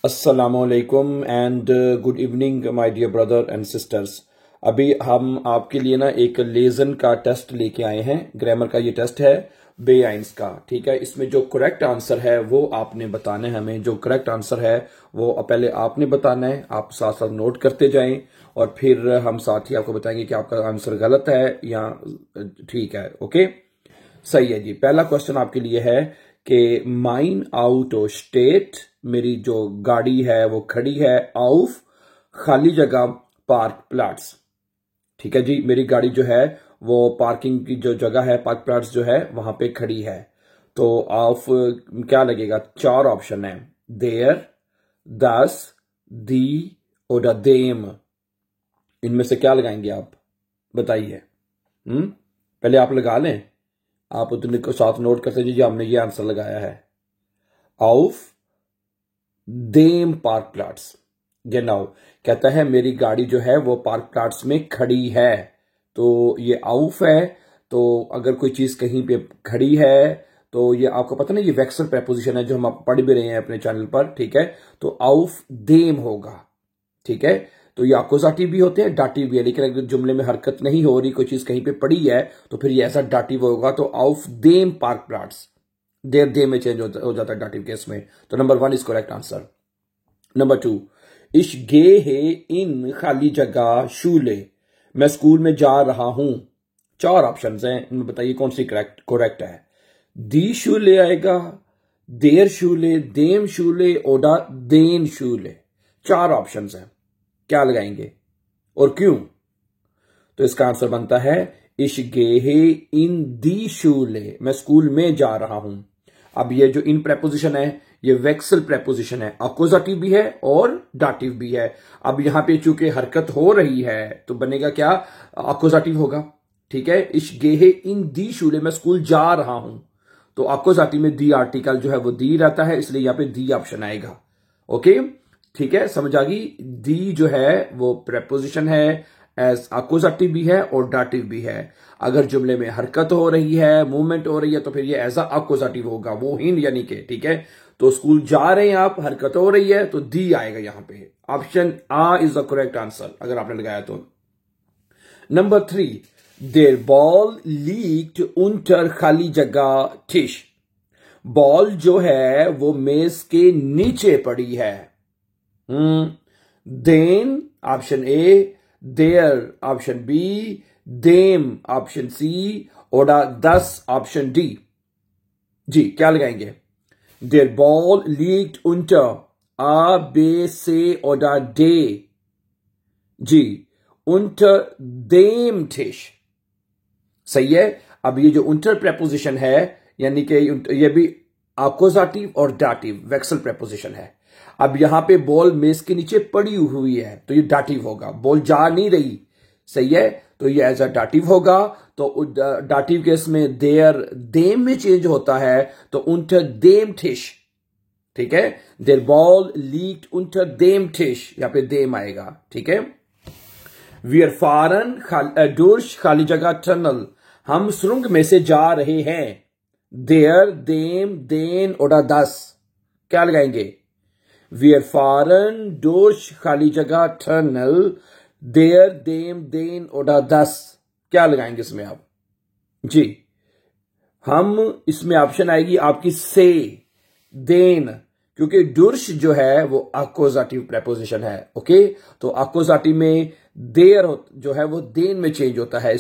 अस्सलामुअलैकुम and good evening my dear brother and sisters. अभी हम आपके लिए ना एक लेजन का टेस्ट लेके आए हैं। ग्रामर का ये टेस्ट है बेआइंस का। ठीक है, इसमें जो करेक्ट आंसर है वो आपने बताना है। हमें जो करेक्ट आंसर है वो पहले आपने बताना है। आप साथ साथ नोट करते जाएं और फिर हम साथ ही आपको बताएंगे कि आपका आंसर गलत है या ठीक है। ओके, सही है जी। पहला क्वेश्चन आपके लिए है कि माइन आउट ऑफ स्टेट, मेरी जो गाड़ी है वो खड़ी है आउफ खाली जगह पार्क प्लाट्स। ठीक है जी, मेरी गाड़ी जो है वो पार्किंग की जो जगह है पार्क प्लाट्स जो है वहां पे खड़ी है। तो आउफ क्या लगेगा? चार ऑप्शन है, देयर, दस, दी और देम। इनमें से क्या लगाएंगे आप? बताइए। पहले आप लगा लें। आप उतने को साथ नोट करते जी हमने ये आंसर लगाया है आउफ देम पार्क प्लाट्स। नाउ कहता है मेरी गाड़ी जो है वो पार्क प्लाट्स में खड़ी है, तो ये आउफ है। तो अगर कोई चीज कहीं पे खड़ी है तो ये आपको पता ना, ये वेक्सल प्रेपोजिशन है जो हम आप पढ़ भी रहे हैं अपने चैनल पर। ठीक है, तो आउफ देम होगा। ठीक है, तो ये अकोजाटिव भी होते हैं, डाटिव भी है। लेकिन अगर जुमले में हरकत नहीं हो रही, कोई चीज कहीं पे पड़ी है, तो फिर ये ऐसा डाटिव होगा। तो आउफ देम पार्क प्लाट्स, देर दे में चेंज हो जाता है डाटिव केस में। तो number 1 is correct answer. Number 2, इश गे है इन खाली जगह शूले, मैं स्कूल में जा रहा हूं। चार ऑप्शन हैं, इनमें बताइए कौन सी करेक्ट है। दी शूले आएगा, देर शूले, देम शूले, ओडा देन शूले। चार ऑप्शन हैं, क्या लगाएंगे और क्यों? तो इसका आंसर बनता है इश गेहे इन दी शूले, मैं स्कूल में जा रहा हूं। अब ये जो इन प्रेपोजिशन है ये वेक्सल प्रेपोजिशन है, अकोजाटिव भी है और डाटिव भी है। अब यहां पे चूंकि हरकत हो रही है तो बनेगा क्या? अकोजाटिव होगा। ठीक है, इश गेहे इन दी शूले, मैं स्कूल जा रहा हूं। तो अकोजाटिव में दी आर्टिकल जो है वो दी रहता है, इसलिए यहां पे दी ऑप्शन आएगा। ओके, ठीक है, समझ आ गई। दी जो है वो प्रेपोजिशन है, एज अकोजाटिव भी है और डाटिव भी है। अगर जुमले में हरकत हो रही है, मूवमेंट हो रही है, तो फिर ये एज अकोजाटिव होगा, वो हिंद यानी के। ठीक है, तो स्कूल जा रहे हैं आप, हरकत हो रही है, तो दी आएगा यहां पे। Option uh is the correct answer अगर आपने लगाया तो। नंबर 3, देर बॉल लीक्ड उंटर खाली जगह टिश, बॉल जो है वो मेज के नीचे पड़ी है। देन ऑप्शन ए, देयर ऑप्शन बी, देम ऑप्शन सी, ओडा 10 ऑप्शन डी। जी, क्या लगाएंगे? देयर बॉल लीक्ड उंटर, आ बे से ओडा डे। जी, उंटर देम टिश, सही है। अब ये जो उंटर प्रेपोजिशन है यानी कि ये भी अकोजाटिव और डाटिव वेक्सल प्रेपोजिशन है। अब यहां पे बॉल मेज के नीचे पड़ी हुई है तो ये डाटिव होगा, बॉल जा नहीं रही, सही है, तो ये एज अ डाटिव होगा। तो डाटिव केस में देयर देम में चेंज होता है, तो उंटर देम टिश। ठीक है, देयर बॉल लीक्ड उंटर देम टिश, यहां पे देम आएगा। ठीक है, वीर फारन डोर्श खाली जगह टनल, हम सुरंग में से जा रहे हैं। देयर, देम, देन, ओडा 10, क्या लगाएंगे? वीर फारन डोर्श खाली जगह टनल, देयर, देम, देन, ओडा 10, क्या लगाएंगे इसमें आप? जी, हम इसमें ऑप्शन आएगी आपकी से, देन, क्योंकि डुर्श जो है वो अकोजाटिव प्रेपोजिशन है। ओके, तो अकोजाटिव में देर जो है वो देन में चेंज होता है।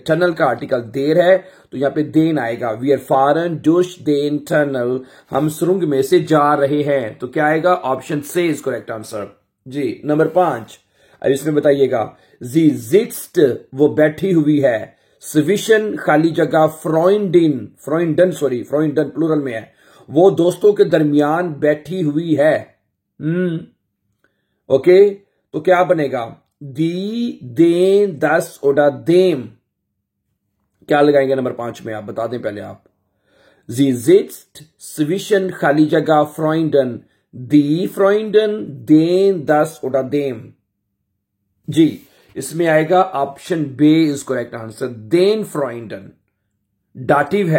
टनल का आर्टिकल देर है तो यहां पे देन आएगा। वी आर फॉरन डुर्श देन टनल, हम सुरंग में से जा रहे हैं, तो क्या आएगा? Option C is correct answer. जी, नंबर 5, अब इसमें बताइएगा। जी जिट्स्ट, वो बैठी हुई है। स्विशन खाली जगह फ्रॉइंडिन, फ्रॉइंडन प्लूरल में है, वो दोस्तों के दरमियान बैठी हुई है। ओके, तो क्या बनेगा? दी, देन, 10, ओडा देम, क्या लगाएंगे नंबर 5 में? आप बता दें पहले आप। जी जिट्स्ट स्विशन खाली जगह फ्रॉइंडन, दी फ्रॉइंडन, देन, 10, ओडा देम। जी, इसमें आएगा option B is correct answer, देन फ्रॉइंडन। डाटिव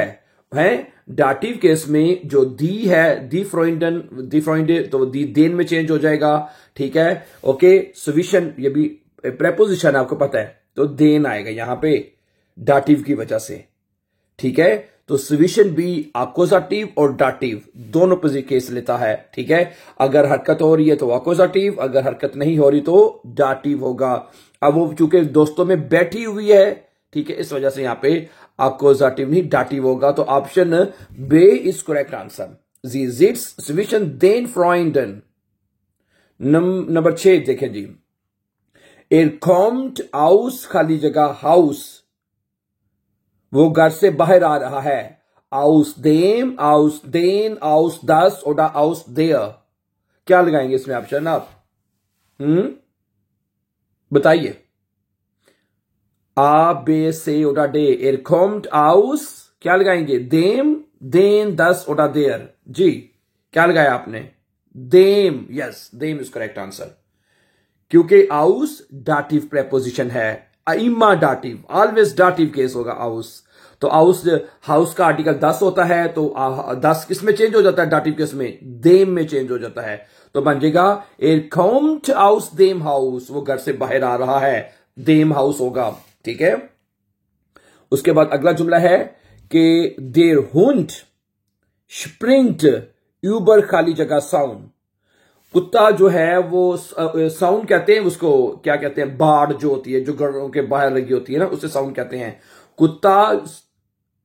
है डाटिव केस में जो दी है दी फ्रोइंडे तो दी देन में चेंज हो जाएगा, ठीक है। ओके, सविशन ये भी प्रेपोजिशन आपको पता है, तो देन आएगा यहां पे डाटिव की वजह से, ठीक है। तो सविशन बी अकोजाटिव और डाटिव दोनों केस लेता है, ठीक है। अगर हरकत हो रही है तो अकोजाटिव, अगर हरकत नहीं हो रही तो डाटिव होगा। अब वो चूंकि दोस्तों में बैठी हुई है, ठीक है, इस वजह से यहां पे अकोजाटिव नहीं डाटिव होगा। तो ऑप्शन बे इज करेक्ट आंसर। जी जिट्स सविशन देन फ्रॉइंडन। नंबर 6 देखें जी, एर कॉम्ट आउस खाली जगह हाउस, वो घर से बाहर आ रहा है। आउस देम, आउस देन, आउस दस और आउस देयर, क्या लगाएंगे इसमें ऑप्शन आप? बताइए। आ बे से ओडा डे, एर कॉम्ट आउस, क्या लगाएंगे? देम, देन, दस ओडा देयर। जी क्या लगाया आपने? Them. Yes, them is correct answer, क्योंकि आउस डाटिव प्रेपोजिशन है। इमा डाटिव, ऑलवेज डाटिव केस होगा आउस। तो आउस हाउस का आर्टिकल 10 होता है, तो 10 किस में चेंज हो जाता है? डाटिव केस में देम में चेंज हो जाता है। तो बन जाएगा एर कॉम्ट आउस देम हाउस, वो घर से बाहर आ रहा है, देम हाउस होगा, ठीक है। उसके बाद अगला जुमला है कि देर हुंड स्प्रिंट यूबर खाली जगह साउंड, कुत्ता जो है वो साउंड कहते हैं उसको, क्या कहते हैं? बाड़ जो होती है, जो घरों के बाहर लगी होती है ना, उसे साउंड कहते हैं। कुत्ता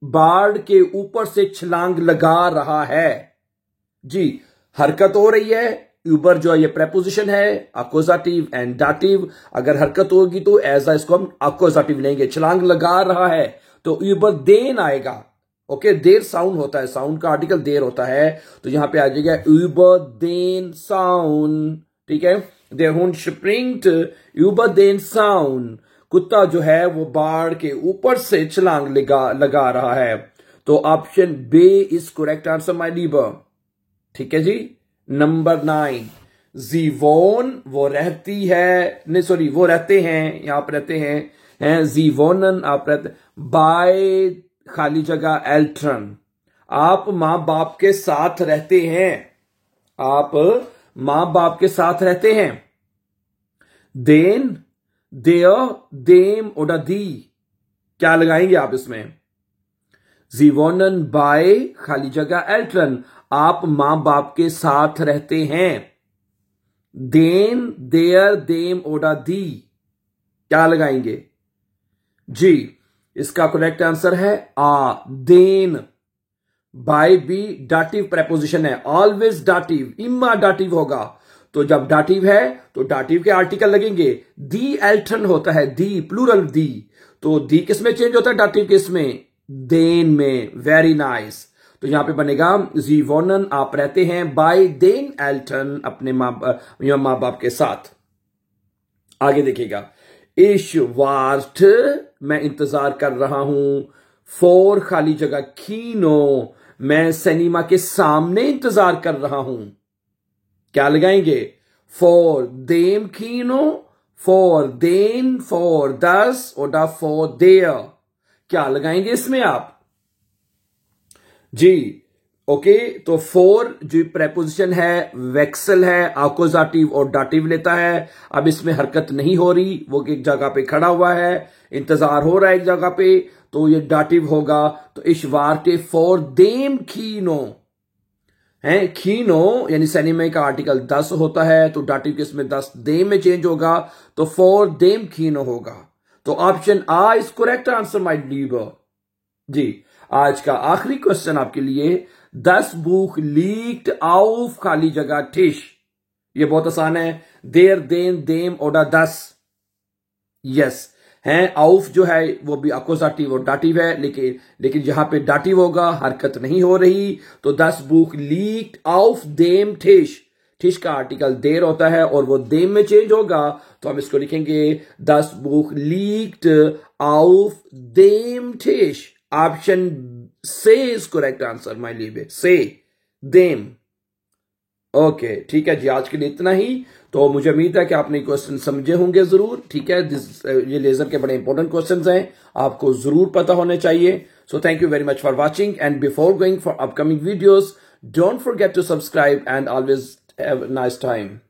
बाड़ के ऊपर से छलांग लगा रहा है। जी हरकत हो रही है, ऊबर जो है ये प्रेपोजिशन है, अकोजाटिव एंड डाटिव। अगर हरकत होगी तो एज इसको हम अकोजाटिव लेंगे। छलांग लगा रहा है तो ऊबर देन आएगा। ओके, देर साउंड होता है, साउंड का आर्टिकल देर होता है, तो यहां पे आ जाएगा यूबर देन साउंड, ठीक है। देर हुंड स्प्रिंट यूबर देन साउंड, कुत्ता जो है वो बाढ़ के ऊपर से छलांग लगा रहा है। तो ऑप्शन बे इज करेक्ट आंसर माय लीबर, ठीक है जी। नंबर 9, जीवोन वो रहती है, नहीं सॉरी वो रहते हैं, यहां पर रहते हैं जीवोनन, आप रहते बाय खाली जगह एल्ट्रन, आप मां बाप के साथ रहते हैं, आप मां बाप के साथ रहते हैं। देन, देयर, देम और दी, क्या लगाएंगे आप इसमें? जीवोनन बाय खाली जगह एल्ट्रन, आप मां बाप के साथ रहते हैं। देन, देयर, देम और दी, क्या लगाएंगे? जी इसका करेक्ट आंसर है आ, देन। बाय भी डाटिव प्रेपोजिशन है, ऑलवेज डाटिव, इम्मा डाटिव होगा। तो जब डाटिव है तो डाटिव के आर्टिकल लगेंगे। दी एल्टन होता है, दी प्लूरल दी, तो दी किस में चेंज होता है? डाटिव किस में? देन में। Very nice. तो यहां पे बनेगा जीवोनन आप रहते हैं बाय देन एल्टन, अपने मां बाप के साथ। आगे देखिएगा, इश वार्ट मैं इंतजार कर रहा हूं। फोर खाली जगह कीनो, मैं सिनेमा के सामने इंतजार कर रहा हूं। क्या लगाएंगे? फॉर देम कीनो, फॉर देन, फॉर दस और फॉर देयर, क्या लगाएंगे इसमें आप? जी ओके, तो फोर जो प्रेपोजिशन है वेक्सल है, अकोजाटिव और डाटिव लेता है। अब इसमें हरकत नहीं हो रही, वो एक जगह पे खड़ा हुआ है, इंतजार हो रहा है एक जगह पे, तो ये डाटिव होगा। तो इशवार के फॉर देम खीनो है, खीनो यानी सिनेमा का आर्टिकल 10 होता है, तो डाटिव के इसमें 10 देम में चेंज होगा, तो फॉर देम खीनो होगा। तो option uh is correct answer माय लीबर। जी आज का आखिरी क्वेश्चन आपके लिए, 10 बुक लीक्ड आउफ खाली जगह टिश, ये बहुत आसान है। देर, देन, देम और 10, यस हैं। आउफ जो है वो भी अकोजाटिव और डाटिव है, लेकिन जहां पे डाटिव होगा हरकत नहीं हो रही, तो 10 बुक लीक्ड आउफ देम टिश, टिश का आर्टिकल देर होता है और वो देम में चेंज होगा, तो हम इसको लिखेंगे 10 book leaked आउफ them टिश। Option C is correct answer my लीबे, से देम। ओके ठीक है जी, आज के लिए इतना ही। तो मुझे उम्मीद है कि आपने क्वेश्चन समझे होंगे जरूर, ठीक है। ये लेजर के बड़े इंपॉर्टेंट क्वेश्चंस हैं, आपको जरूर पता होने चाहिए। So thank you very much for watching, and before going for upcoming videos, don't forget to subscribe and always have a nice time.